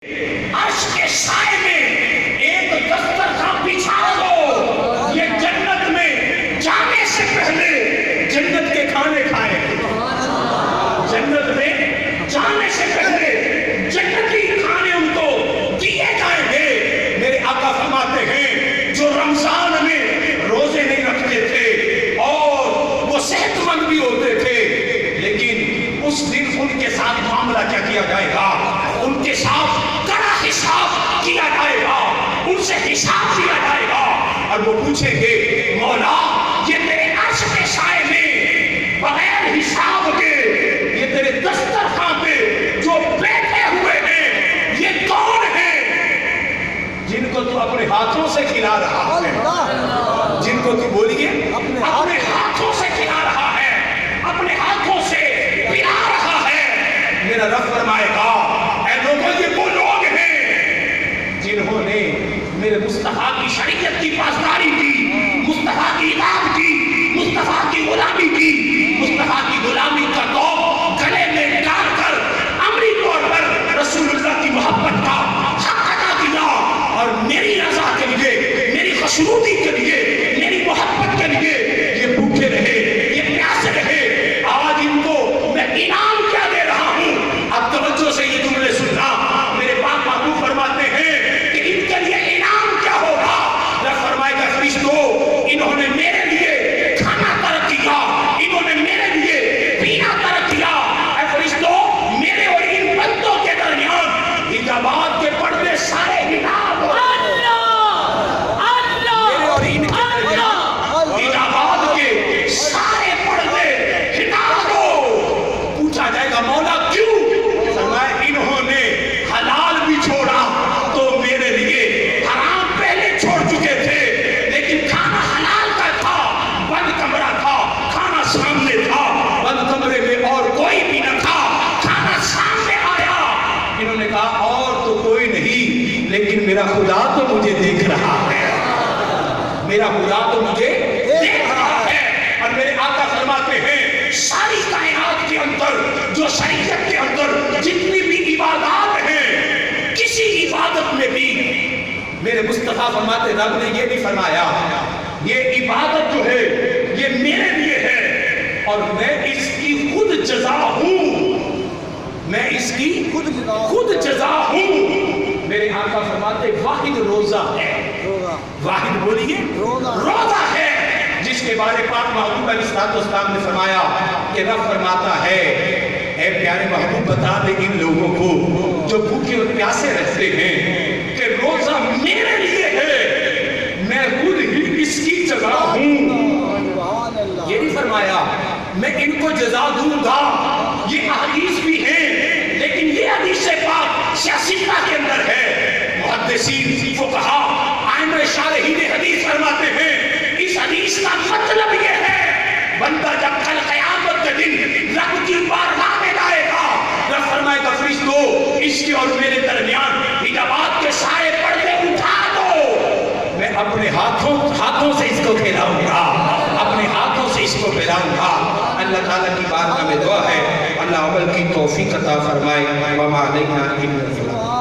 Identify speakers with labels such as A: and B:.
A: عرش کے سائے میں ایک دسترخوان بچھا دو، یہ جنت میں جانے سے پہلے جنت کے کھانے کھائے، جنت میں جانے سے پہلے جنتی کھانے ان کو دیے جائیں گے۔ میرے آقا فرماتے ہیں جو رمضان میں روزے نہیں رکھتے تھے اور وہ صحت مند بھی ہوتے تھے، لیکن اس دن ان کے ساتھ معاملہ کیا کیا جائے گا؟ ان کے ساتھ کڑا حساب کیا جائے گا، ان سے حساب کیا جائے گا، اور وہ پوچھیں گے مولا یہ تیرے عرش کے سائے میں بغیر حساب کے یہ تیرے دسترخوان پہ جو بیٹھے ہوئے ہیں یہ کون ہیں جن کو تو اپنے ہاتھوں سے کھلا رہا ہے، جن کو تو بولیے اپنے ہاتھوں سے کھلا رہا ہے، اپنے ہاتھوں سے پلا رہا ہے۔ میرا رب فرمائے گا اے لوگوں یہ وہ لوگ ہیں جنہوں نے میرے مصطفیٰ کی شریعت کی پاسداری کی، مصطفیٰ کی اطاعت کی، مصطفیٰ کی غلامی کی، مصطفیٰ کی غلامی کا توق گلے میں ڈال کر عملی طور پر رسول اللہ کی محبت کا حق ادا کیا، اور میری رضا کے لیے، میری خوشنودی کے لیے، میری محبت کے لیے یہ بھوکے رہے، یہ پیاسے رہے۔ آج ان کو میں انعام کیا دے رہا ہوں؟ اب توجہ سے یہ جملے سننا، میرے پاک محبوب فرماتے ہیں کہ ان کے لیے انعام کیا ہوگا؟ رب فرمائے گا فرشتوں انہوں نے میرے لیے کھانا ترک کیا، انہوں نے میرے لیے پینا ترک کیا۔ اے فرشتوں میرے اور ان بندوں کے درمیان حجابات کے پردے سارے حجاب ہو، میرے اور ان کے درمیان حجابات کے سارے پردے ہٹا دو۔ پوچھا جائے گا مولا کیوں؟ فرمایا انہوں نے حلال بھی چھوڑا تو میرے لیے حرام پہلے چھوڑ چکے تھے، لیکن کھانا حلال کا تھا، بند کمرہ تھا، کھانا سامنے تھا، بند کمرے میں اور کوئی بھی نہ تھا، کھانا سامنے آیا، انہوں نے کہا اور تو کوئی نہیں لیکن میرا خدا تو مجھے دیکھ رہا ہے، میرا خدا تو مجھے دیکھ رہا ہے۔ اور میرے آقا فرماتے ہیں ساری کائنات کے اندر جو شریعت کے اندر جتنی بھی عبادات ہیں، کسی عبادت میں بھی میرے مصطفیٰ فرماتے رب نے یہ نہیں فرمایا یہ عبادت جو ہے یہ میرے لیے ہے اور میں اس کی خود جزا ہوں، میں اس کی خود جزا ہوں۔ میرے آقا فرماتے واحد روزہ ہے، واحد بولیے روزہ ہے، جس کے بارے پاک محبوب علیہ السلام نے فرمایا کہ رب فرماتا ہے اے پیارے محبوب بتا دے ان لوگوں کو جو بھوکے اور پیاسے رہتے ہیں کہ روزہ میرے لیے ہے، میں خود ہی اس کی جزا ہوں۔ یہ نہیں فرمایا میں ان کو جزا دوں گا، یہ احادیث بھی ہیں لیکن یہ حدیث پاک سیاستہ کے اندر ہے۔ محدثین فقہا ائمہ شارحین حدیث فرماتے ہیں اس حدیث کا مطلب یہ ہے بندہ جب کل قیامت کے دن رب کی بارگاہ میں جائے گا، رب فرمائے گا فرشتوں اس کے اور میرے درمیان حجابات کے سارے پردے اٹھا دو، میں اپنے ہاتھوں سے اس کو کھلاؤں گا، اپنے ہاتھوں سے اس کو پھیلاؤں گا۔ اللہ تعالیٰ کی بارگاہ میں دعا ہے اللہ عمل کی توفیق عطا فرمائے۔ وما علینا الا البلاغ۔